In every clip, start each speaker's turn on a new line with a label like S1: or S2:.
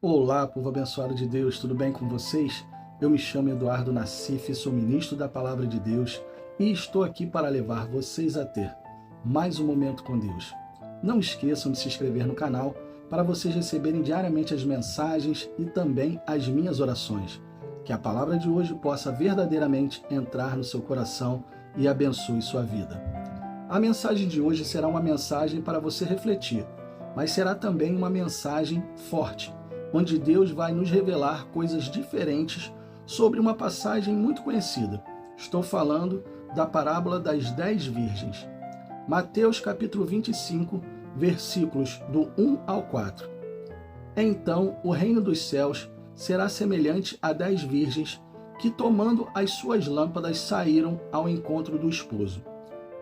S1: Olá, povo abençoado de Deus, tudo bem com vocês? Eu me chamo Eduardo Nassif, sou ministro da Palavra de Deus e estou aqui para levar vocês a ter mais um momento com Deus. Não esqueçam de se inscrever no canal para vocês receberem diariamente as mensagens e também as minhas orações. Que a palavra de hoje possa verdadeiramente entrar no seu coração e abençoe sua vida. A mensagem de hoje será uma mensagem para você refletir, mas será também uma mensagem forte, onde Deus vai nos revelar coisas diferentes sobre uma passagem muito conhecida. Estou falando da parábola das 10 virgens. Mateus capítulo 25, versículos do 1 ao 4. Então o reino dos céus será semelhante a 10 virgens que, tomando as suas lâmpadas, saíram ao encontro do esposo.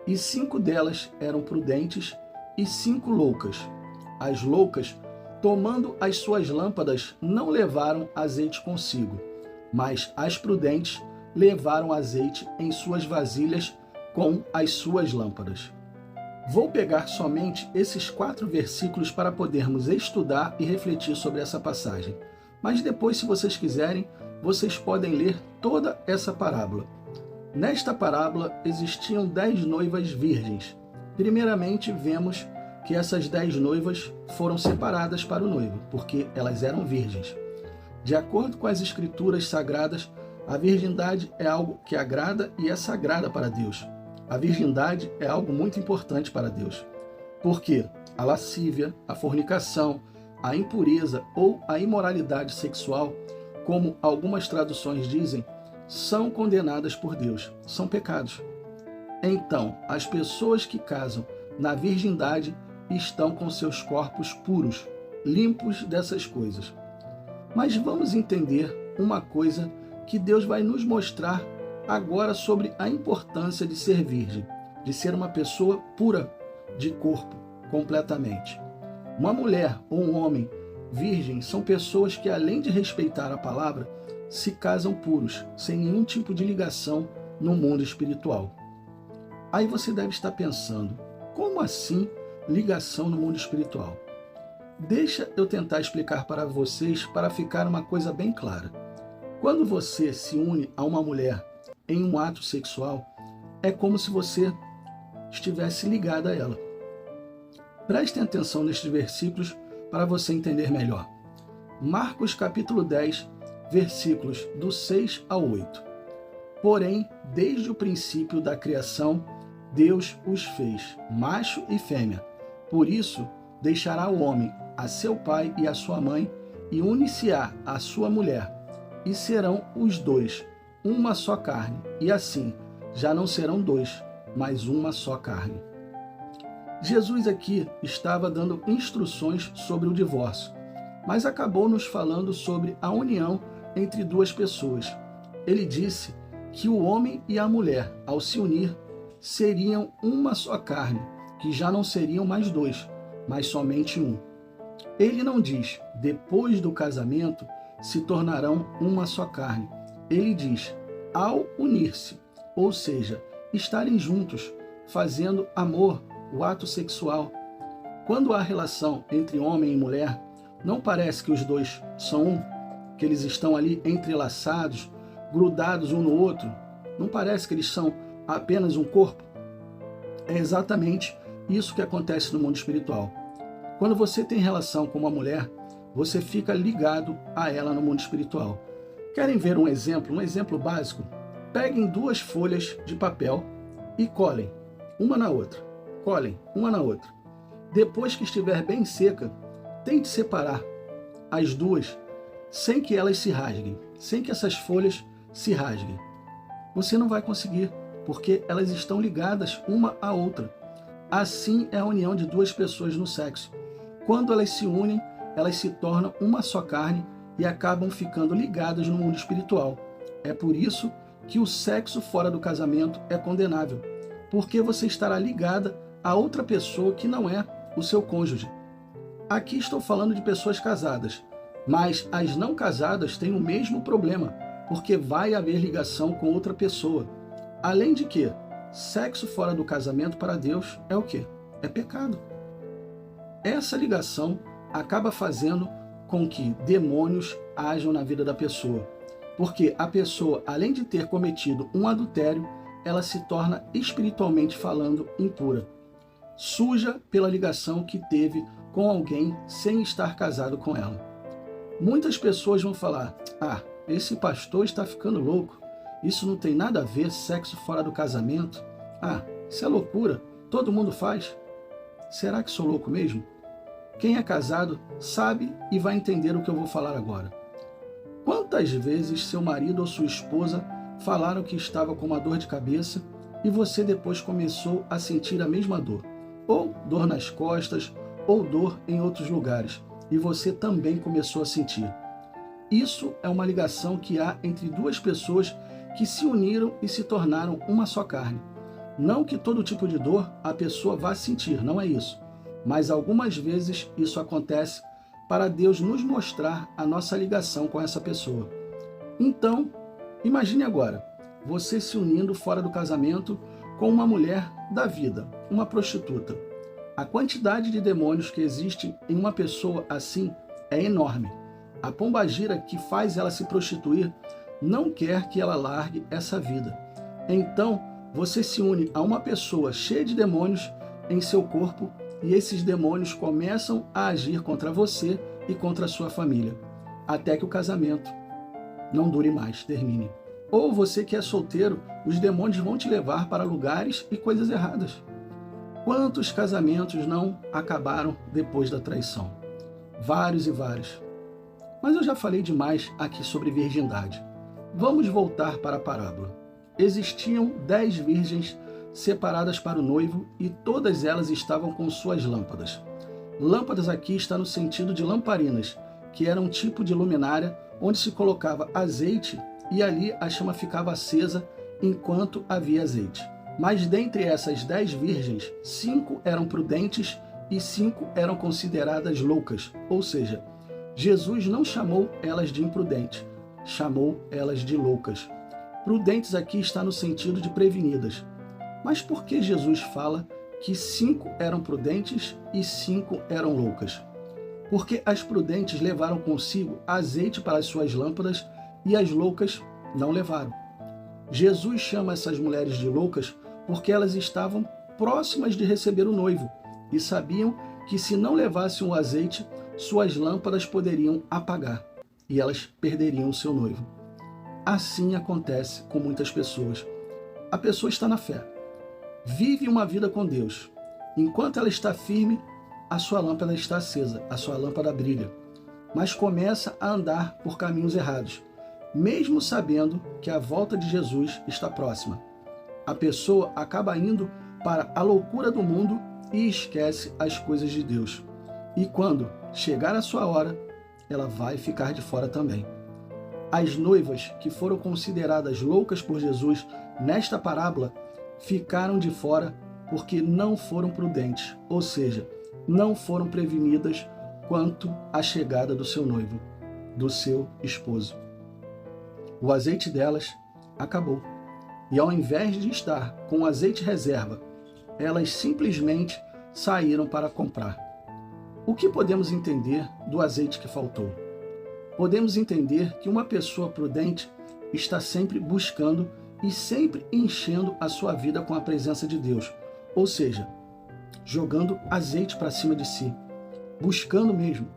S1: E 5 delas eram prudentes e 5 loucas. As loucas, tomando as suas lâmpadas, não levaram azeite consigo, mas as prudentes levaram azeite em suas vasilhas com as suas lâmpadas. Vou pegar somente esses 4 versículos para podermos estudar e refletir sobre essa passagem. Mas depois, se vocês quiserem, vocês podem ler toda essa parábola. Nesta parábola existiam 10 noivas virgens. Primeiramente, vemos que essas 10 noivas foram separadas para o noivo, porque elas eram virgens. De acordo com as escrituras sagradas, a virgindade é algo que agrada e é sagrada para Deus. A virgindade é algo muito importante para Deus, porque a lascívia, a fornicação, a impureza ou a imoralidade sexual, como algumas traduções dizem, são condenadas por Deus, são pecados. Então, as pessoas que casam na virgindade estão com seus corpos puros, limpos dessas coisas. Mas vamos entender uma coisa que Deus vai nos mostrar agora sobre a importância de ser virgem, de ser uma pessoa pura de corpo, completamente. Uma mulher ou um homem virgem são pessoas que, além de respeitar a palavra, se casam puros, sem nenhum tipo de ligação no mundo espiritual. Aí você deve estar pensando, como assim ligação no mundo espiritual? Deixa eu tentar explicar para vocês para ficar uma coisa bem clara. Quando você se une a uma mulher em um ato sexual, é como se você estivesse ligado a ela. Prestem atenção nestes versículos para você entender melhor. Marcos capítulo 10, versículos do 6 ao 8. Porém, desde o princípio da criação, Deus os fez, macho e fêmea. Por isso, deixará o homem a seu pai e a sua mãe, e unir-se-á à sua mulher, e serão os dois uma só carne. E assim, já não serão dois, mas uma só carne. Jesus aqui estava dando instruções sobre o divórcio, mas acabou nos falando sobre a união entre duas pessoas. Ele disse que o homem e a mulher, ao se unir, seriam uma só carne, que já não seriam mais dois, mas somente um. Ele não diz, depois do casamento se tornarão uma só carne. Ele diz, ao unir-se, ou seja, estarem juntos, fazendo amor, o ato sexual. Quando há relação entre homem e mulher, não parece que os dois são um? Que eles estão ali entrelaçados, grudados um no outro? Não parece que eles são apenas um corpo? É exatamente isso que acontece no mundo espiritual. Quando você tem relação com uma mulher, você fica ligado a ela no mundo espiritual. Querem ver um exemplo básico? Peguem 2 folhas de papel e colhem uma na outra. Colhem uma na outra. Depois que estiver bem seca, tente separar as duas sem que elas se rasguem, sem que essas folhas se rasguem. Você não vai conseguir, porque elas estão ligadas uma à outra. Assim é a união de 2 pessoas no sexo. Quando elas se unem, elas se tornam uma só carne e acabam ficando ligadas no mundo espiritual. É por isso que o sexo fora do casamento é condenável, porque você estará ligada a outra pessoa que não é o seu cônjuge. Aqui estou falando de pessoas casadas, mas as não casadas têm o mesmo problema, porque vai haver ligação com outra pessoa. Além de que, Sexo fora do casamento para Deus é o quê? É pecado. Essa ligação acaba fazendo com que demônios ajam na vida da pessoa. Porque a pessoa, além de ter cometido um adultério, ela se torna espiritualmente falando impura. Suja pela ligação que teve com alguém sem estar casado com ela. Muitas pessoas vão falar: esse pastor está ficando louco. Isso não tem nada a ver, sexo fora do casamento. Isso é loucura, todo mundo faz. Será que sou louco mesmo? Quem é casado sabe e vai entender o que eu vou falar agora. Quantas vezes seu marido ou sua esposa falaram que estava com uma dor de cabeça e você depois começou a sentir a mesma dor? Ou dor nas costas, ou dor em outros lugares, e você também começou a sentir. Isso é uma ligação que há entre duas pessoas que se uniram e se tornaram uma só carne. Não que todo tipo de dor a pessoa vá sentir, não é isso. Mas algumas vezes isso acontece para Deus nos mostrar a nossa ligação com essa pessoa. Então, imagine agora, você se unindo fora do casamento com uma mulher da vida, uma prostituta. A quantidade de demônios que existe em uma pessoa assim é enorme. A pombagira que faz ela se prostituir não quer que ela largue essa vida. Então, você se une a uma pessoa cheia de demônios em seu corpo e esses demônios começam a agir contra você e contra a sua família, até que o casamento não dure mais, termine. Ou você que é solteiro, os demônios vão te levar para lugares e coisas erradas. Quantos casamentos não acabaram depois da traição? Vários e vários. Mas eu já falei demais aqui sobre virgindade. Vamos voltar para a parábola. Existiam 10 virgens separadas para o noivo e todas elas estavam com suas lâmpadas. Lâmpadas aqui está no sentido de lamparinas, que era um tipo de luminária onde se colocava azeite e ali a chama ficava acesa enquanto havia azeite. Mas dentre essas 10 virgens, 5 eram prudentes e 5 eram consideradas loucas, ou seja, Jesus não chamou elas de imprudentes, chamou elas de loucas. Prudentes aqui está no sentido de prevenidas. Mas por que Jesus fala que 5 eram prudentes e 5 eram loucas? Porque as prudentes levaram consigo azeite para as suas lâmpadas e as loucas não levaram. Jesus chama essas mulheres de loucas porque elas estavam próximas de receber o noivo e sabiam que se não levassem o azeite, suas lâmpadas poderiam apagar e elas perderiam o seu noivo. Assim acontece com muitas pessoas. A pessoa está na fé, vive uma vida com Deus. Enquanto ela está firme, a sua lâmpada está acesa, a sua lâmpada brilha, mas começa a andar por caminhos errados, mesmo sabendo que a volta de Jesus está próxima. A pessoa acaba indo para a loucura do mundo e esquece as coisas de Deus. E quando chegar a sua hora, ela vai ficar de fora também. As noivas que foram consideradas loucas por Jesus nesta parábola ficaram de fora porque não foram prudentes, ou seja, não foram prevenidas quanto à chegada do seu noivo, do seu esposo. O azeite delas acabou. E ao invés de estar com azeite reserva, elas simplesmente saíram para comprar. O que podemos entender do azeite que faltou? Podemos entender que uma pessoa prudente está sempre buscando e sempre enchendo a sua vida com a presença de Deus, ou seja, jogando azeite para cima de si, buscando mesmo.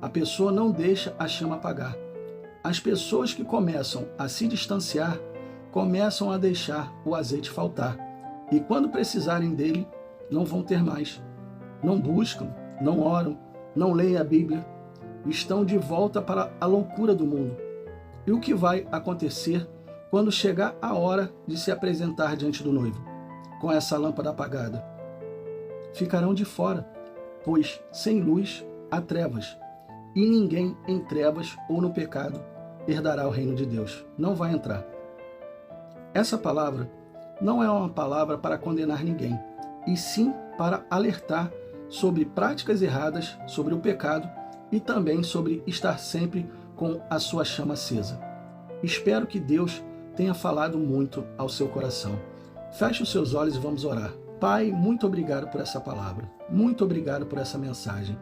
S1: A pessoa não deixa a chama apagar. As pessoas que começam a se distanciar começam a deixar o azeite faltar e quando precisarem dele, não vão ter mais. Não buscam, não oram, não leem a Bíblia, estão de volta para a loucura do mundo. E o que vai acontecer quando chegar a hora de se apresentar diante do noivo, com essa lâmpada apagada? Ficarão de fora, pois sem luz há trevas, e ninguém em trevas ou no pecado herdará o reino de Deus. Não vai entrar. Essa palavra não é uma palavra para condenar ninguém, e sim para alertar sobre práticas erradas, sobre o pecado e também sobre estar sempre com a sua chama acesa. Espero que Deus tenha falado muito ao seu coração. Feche os seus olhos e vamos orar. Pai, muito obrigado por essa palavra. Muito obrigado por essa mensagem.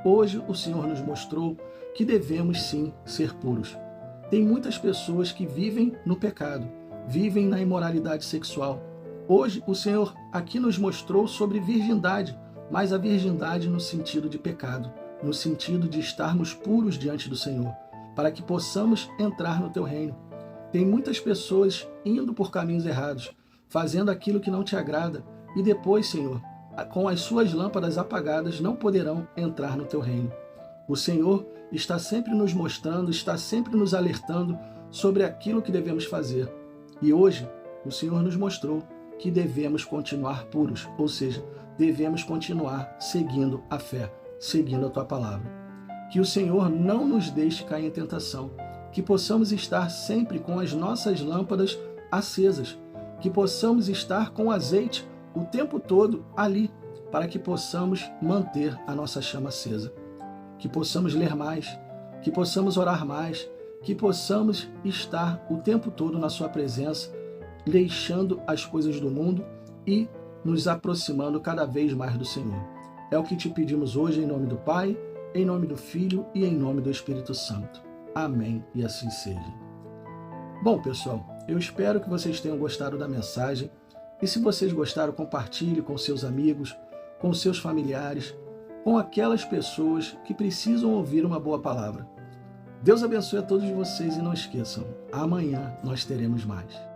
S1: Hoje o Senhor nos mostrou que devemos sim ser puros. Tem muitas pessoas que vivem no pecado, vivem na imoralidade sexual. Hoje o Senhor aqui nos mostrou sobre virgindade, mas a virgindade no sentido de pecado, no sentido de estarmos puros diante do Senhor, para que possamos entrar no teu reino. Tem muitas pessoas indo por caminhos errados, fazendo aquilo que não te agrada, e depois, Senhor, com as suas lâmpadas apagadas, não poderão entrar no teu reino. O Senhor está sempre nos mostrando, está sempre nos alertando sobre aquilo que devemos fazer. E hoje, o Senhor nos mostrou que devemos continuar puros, ou seja, devemos continuar seguindo a fé, seguindo a tua palavra. Que o Senhor não nos deixe cair em tentação, que possamos estar sempre com as nossas lâmpadas acesas, que possamos estar com azeite o tempo todo ali, para que possamos manter a nossa chama acesa, que possamos ler mais, que possamos orar mais, que possamos estar o tempo todo na sua presença, deixando as coisas do mundo e nos aproximando cada vez mais do Senhor. É o que te pedimos hoje em nome do Pai, em nome do Filho e em nome do Espírito Santo. Amém e assim seja. Bom, pessoal, eu espero que vocês tenham gostado da mensagem e se vocês gostaram, compartilhe com seus amigos, com seus familiares, com aquelas pessoas que precisam ouvir uma boa palavra. Deus abençoe a todos vocês e não esqueçam, amanhã nós teremos mais.